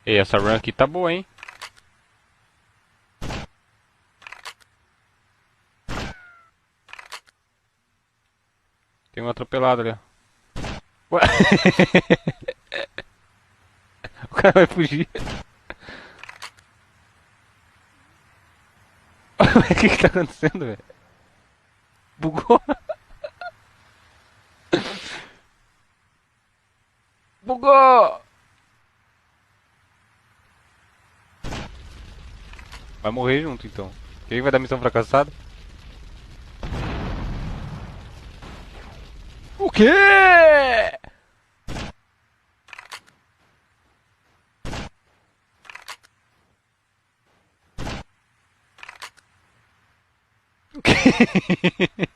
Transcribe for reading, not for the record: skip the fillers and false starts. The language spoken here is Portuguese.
E essa run aqui tá boa, hein? Tem um atropelado ali, ó. Ué? O cara vai fugir. O que que tá acontecendo, velho? Bugou? Bugou! Vai morrer junto, então. Quem vai dar missão fracassada? O quê? O quê?